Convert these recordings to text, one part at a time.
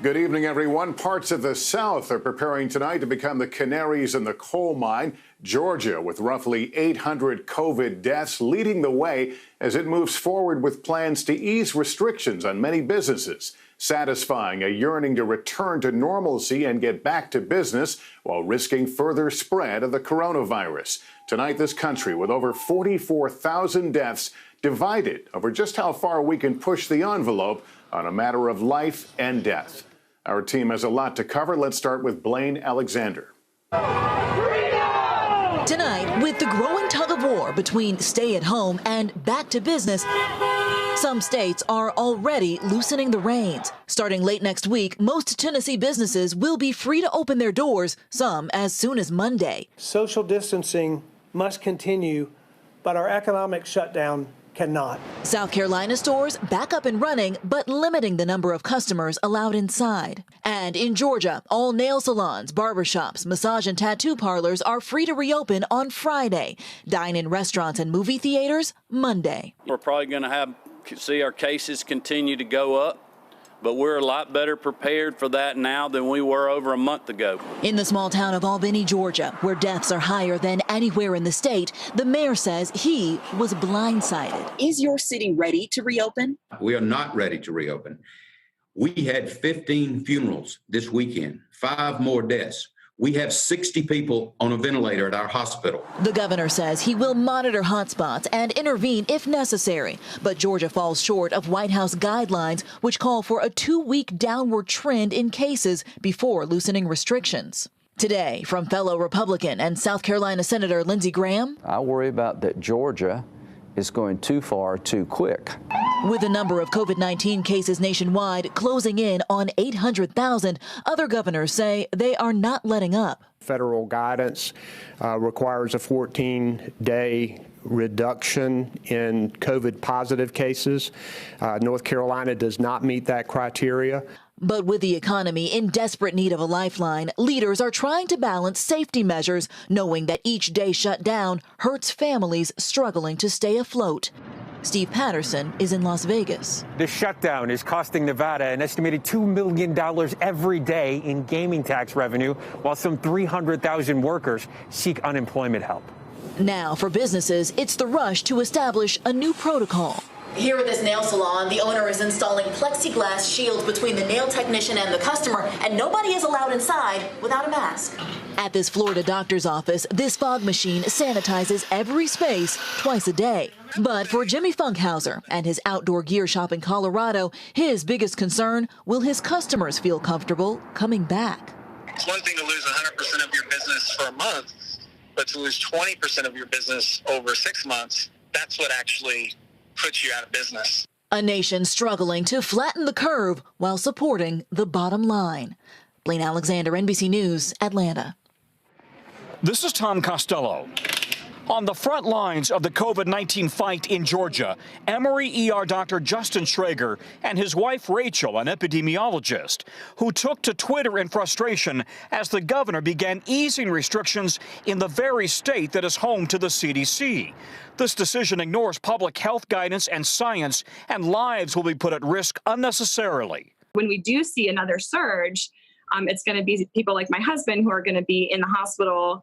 Good evening, everyone. Parts of the South are preparing tonight to become the canaries in the coal mine. Georgia, with roughly 800 COVID deaths, leading the way as it moves forward with plans to ease restrictions on many businesses, satisfying a yearning to return to normalcy and get back to business while risking further spread of the coronavirus. Tonight, this country, with over 44,000 deaths, divided over just how far we can push the envelope on a matter of life and death. Our team has a lot to cover. Let's start with Blaine Alexander. Tonight, with the growing tug-of-war between stay-at-home and back to business, some states are already loosening the reins. Starting late next week, most Tennessee businesses will be free to open their doors, some as soon as Monday. Social distancing must continue, but our economic shutdown cannot. South Carolina stores back up and running, but limiting the number of customers allowed inside. And in Georgia, all nail salons, barbershops, massage and tattoo parlors are free to reopen on Friday. Dine-in restaurants and movie theaters Monday. We're probably going to see our cases continue to go up, but we're a lot better prepared for that now than we were over a month ago. In the small town of Albany, Georgia, where deaths are higher than anywhere in the state, the mayor says he was blindsided. Is your city ready to reopen? We are not ready to reopen. We had 15 funerals this weekend, 5 more deaths. We have 60 people on a ventilator at our hospital. The governor says he will monitor hotspots and intervene if necessary. But Georgia falls short of White House guidelines, which call for a 2-week downward trend in cases before loosening restrictions. Today, from fellow Republican and South Carolina Senator Lindsey Graham. I worry about that Georgia is going too far too quick. With the number of COVID-19 cases nationwide closing in on 800,000, other governors say they are not letting up. Federal guidance requires a 14-day reduction in COVID positive cases. North Carolina does not meet that criteria. But with the economy in desperate need of a lifeline, leaders are trying to balance safety measures, knowing that each day shut down hurts families struggling to stay afloat. Steve Patterson is in Las Vegas. This shutdown is costing Nevada an estimated $2 million every day in gaming tax revenue, while some 300,000 workers seek unemployment help. Now, for businesses, it's the rush to establish a new protocol. Here at this nail salon, the owner is installing plexiglass shields between the nail technician and the customer, and nobody is allowed inside without a mask. At this Florida doctor's office, this fog machine sanitizes every space twice a day. But for Jimmy Funkhauser and his outdoor gear shop in Colorado, his biggest concern, will his customers feel comfortable coming back? It's one thing to lose 100% of your business for a month, but to lose 20% of your business over 6 months, that's what actually puts you out of business. A nation struggling to flatten the curve while supporting the bottom line. Blaine Alexander, NBC News, Atlanta. This is Tom Costello. On the front lines of the COVID-19 fight in Georgia, Emory ER Dr. Justin Schrager and his wife Rachel, an epidemiologist, who took to Twitter in frustration as the governor began easing restrictions in the very state that is home to the CDC. This decision ignores public health guidance and science, and lives will be put at risk unnecessarily. When we do see another surge, it's going to be people like my husband who are going to be in the hospital,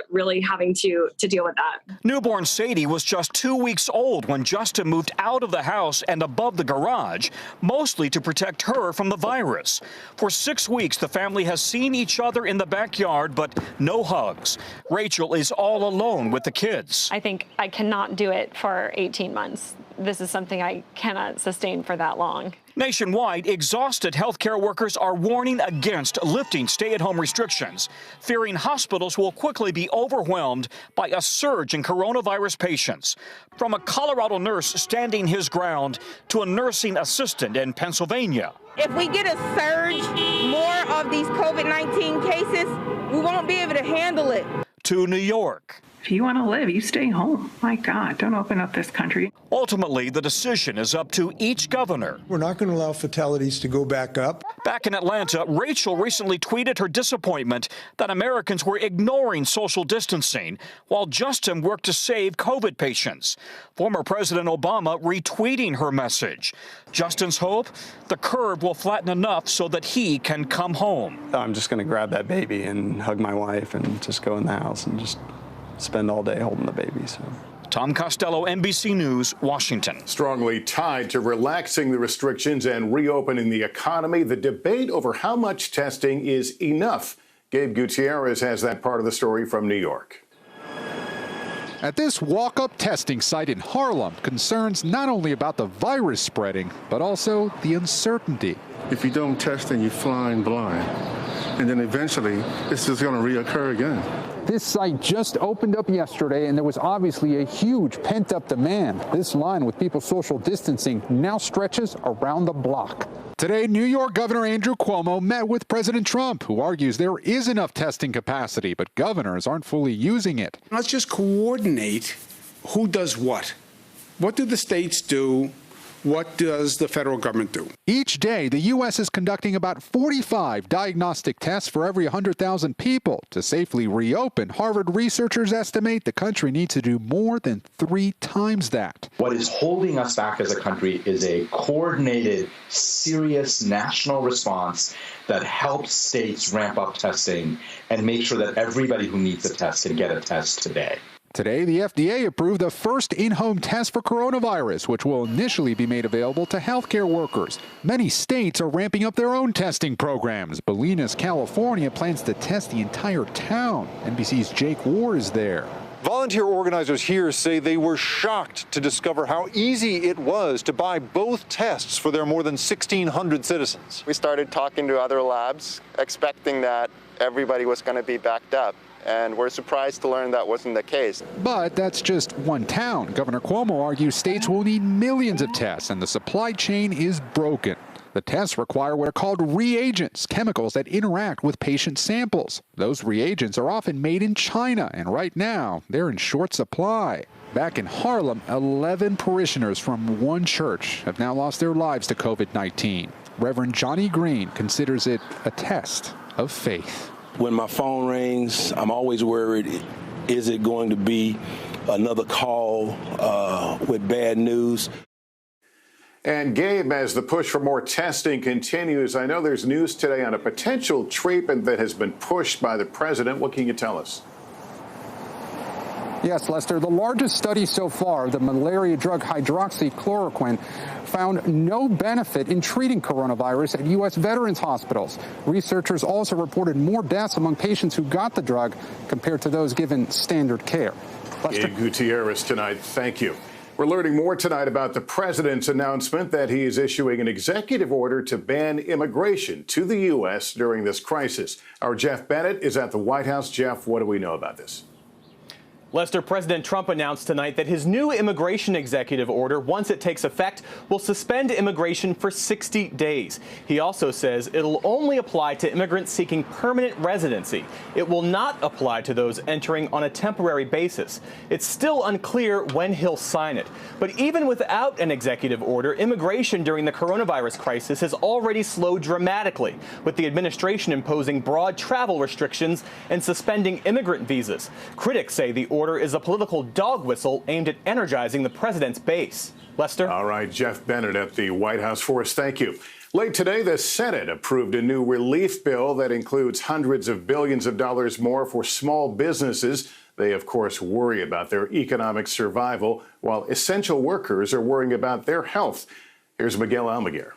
really having to deal with that. Newborn Sadie was just 2 weeks old when Justin moved out of the house and above the garage, mostly to protect her from the virus. For 6 weeks, the family has seen each other in the backyard, but no hugs. Rachel is all alone with the kids. I think I cannot do it for 18 months. This is something I cannot sustain for that long. Nationwide, exhausted healthcare workers are warning against lifting stay-at-home restrictions, fearing hospitals will quickly be overwhelmed by a surge in coronavirus patients. From a Colorado nurse standing his ground to a nursing assistant in Pennsylvania. If we get a surge, more of these COVID-19 cases, we won't be able to handle it. To New York. If you want to live, you stay home. My God, don't open up this country. Ultimately, the decision is up to each governor. We're not going to allow fatalities to go back up. Back in Atlanta, Rachel recently tweeted her disappointment that Americans were ignoring social distancing while Justin worked to save COVID patients. Former President Obama retweeting her message. Justin's hope? The curve will flatten enough so that he can come home. I'm just going to grab that baby and hug my wife and just go in the house and just spend all day holding the baby. So. Tom Costello, NBC News, Washington. Strongly tied to relaxing the restrictions and reopening the economy, the debate over how much testing is enough. Gabe Gutierrez has that part of the story from New York. At this walk-up testing site in Harlem, concerns not only about the virus spreading, but also the uncertainty. If you don't test, then you're flying blind. And then eventually, it's just going to reoccur again. This site just opened up yesterday, and there was obviously a huge pent-up demand. This line with people social distancing now stretches around the block. Today, New York Governor Andrew Cuomo met with President Trump, who argues there is enough testing capacity, but governors aren't fully using it. Let's just coordinate who does what. What do the states do? What does the federal government do? Each day, the U.S. is conducting about 45 diagnostic tests for every 100,000 people. To safely reopen, Harvard researchers estimate the country needs to do more than 3 times that. What is holding us back as a country is a coordinated, serious national response that helps states ramp up testing and make sure that everybody who needs a test can get a test today. Today, the FDA approved the first in-home test for coronavirus, which will initially be made available to healthcare workers. Many states are ramping up their own testing programs. Bolinas, California plans to test the entire town. NBC's Jake War is there. Volunteer organizers here say they were shocked to discover how easy it was to buy both tests for their more than 1,600 citizens. We started talking to other labs, expecting that everybody was going to be backed up. And we're surprised to learn that wasn't the case. But that's just one town. Governor Cuomo argues states will need millions of tests, and the supply chain is broken. The tests require what are called reagents, chemicals that interact with patient samples. Those reagents are often made in China, and right now, they're in short supply. Back in Harlem, 11 parishioners from one church have now lost their lives to COVID-19. Reverend Johnny Green considers it a test of faith. When my phone rings, I'm always worried, is it going to be another call with bad news? And Gabe, as the push for more testing continues, I know there's news today on a potential treatment that has been pushed by the president. What can you tell us? Yes, Lester, the largest study so far, the malaria drug hydroxychloroquine, found no benefit in treating coronavirus at U.S. veterans hospitals. Researchers also reported more deaths among patients who got the drug compared to those given standard care. Lester Gutierrez tonight, thank you. We're learning more tonight about the president's announcement that he is issuing an executive order to ban immigration to the U.S. during this crisis. Our Jeff Bennett is at the White House. Jeff, what do we know about this? Lester, President Trump announced tonight that his new immigration executive order, once it takes effect, will suspend immigration for 60 days. He also says it'll only apply to immigrants seeking permanent residency. It will not apply to those entering on a temporary basis. It's still unclear when he'll sign it. But even without an executive order, immigration during the coronavirus crisis has already slowed dramatically, with the administration imposing broad travel restrictions and suspending immigrant visas. Critics say the order is a political dog whistle aimed at energizing the president's base. Lester? All right, Jeff Bennett at the White House for us. Thank you. Late today, the Senate approved a new relief bill that includes hundreds of billions of dollars more for small businesses. They, of course, worry about their economic survival, while essential workers are worrying about their health. Here's Miguel Almaguer.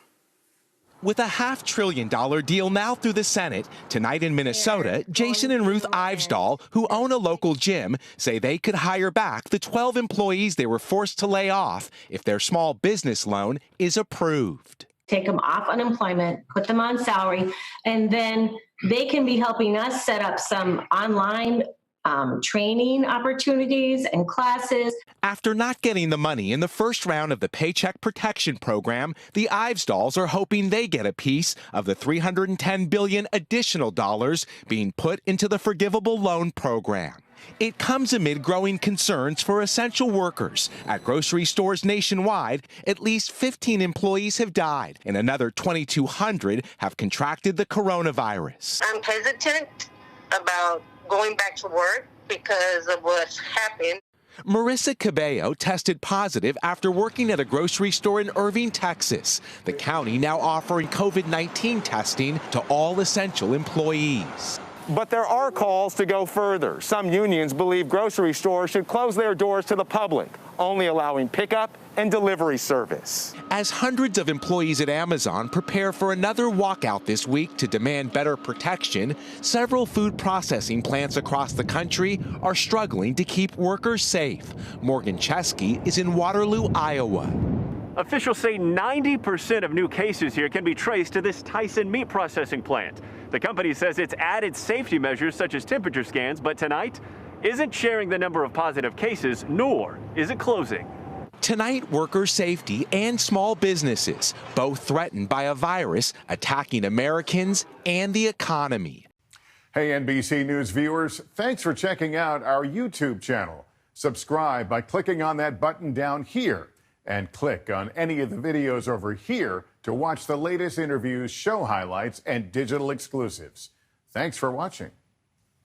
With a $500 billion deal now through the Senate, tonight in Minnesota, Jason and Ruth Ivesdahl, who own a local gym, say they could hire back the 12 employees they were forced to lay off if their small business loan is approved. Take them off unemployment, put them on salary, and then they can be helping us set up some online training opportunities and classes. After not getting the money in the first round of the Paycheck Protection Program, the Ivesdahls are hoping they get a piece of the $310 billion additional dollars being put into the forgivable loan program. It comes amid growing concerns for essential workers. At grocery stores nationwide, at least 15 employees have died, and another 2,200 have contracted the coronavirus. I'm hesitant about going back to work because of what's happened. Marissa Cabello tested positive after working at a grocery store in Irving, Texas. The county now offering COVID-19 testing to all essential employees. But there are calls to go further. Some unions believe grocery stores should close their doors to the public, only allowing pickup and delivery service. As hundreds of employees at Amazon prepare for another walkout this week to demand better protection, several food processing plants across the country are struggling to keep workers safe. Morgan Chesky is in Waterloo, Iowa. Officials say 90% of new cases here can be traced to this Tyson meat processing plant. The company says it's added safety measures such as temperature scans, but tonight isn't sharing the number of positive cases, nor is it closing. Tonight, worker safety and small businesses, both threatened by a virus attacking Americans and the economy. Hey, NBC News viewers, thanks for checking out our YouTube channel. Subscribe by clicking on that button down here and click on any of the videos over here to watch the latest interviews, show highlights, and digital exclusives. Thanks for watching.